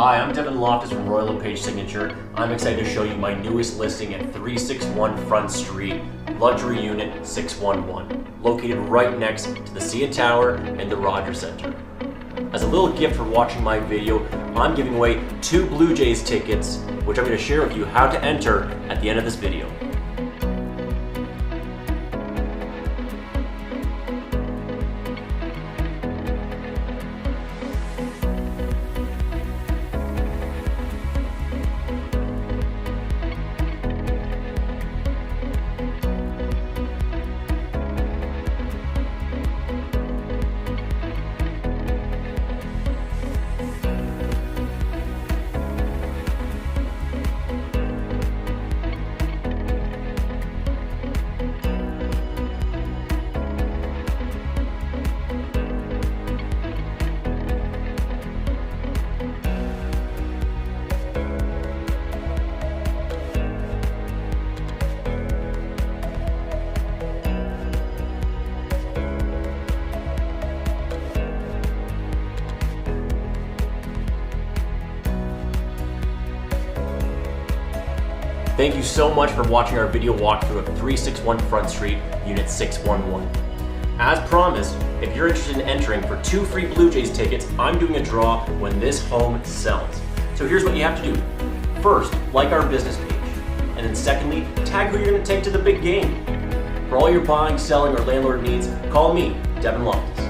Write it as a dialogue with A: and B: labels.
A: Hi, I'm Devon Loftus from Royal LePage Signature. I'm excited to show you my newest listing at 361 Front Street, Luxury Unit 611, located right next to the CN Tower and the Rogers Center. As a little gift for watching my video, I'm giving away 2 Blue Jays tickets, which I'm going to share with you how to enter at the end of this video. Thank you so much for watching our video walkthrough of 361 Front Street, Unit 611. As promised, if you're interested in entering for 2 free Blue Jays tickets, I'm doing a draw when this home sells. So here's what you have to do. First, like our business page. And then secondly, tag who you're going to take to the big game. For all your buying, selling, or landlord needs, call me, Devon Loftus.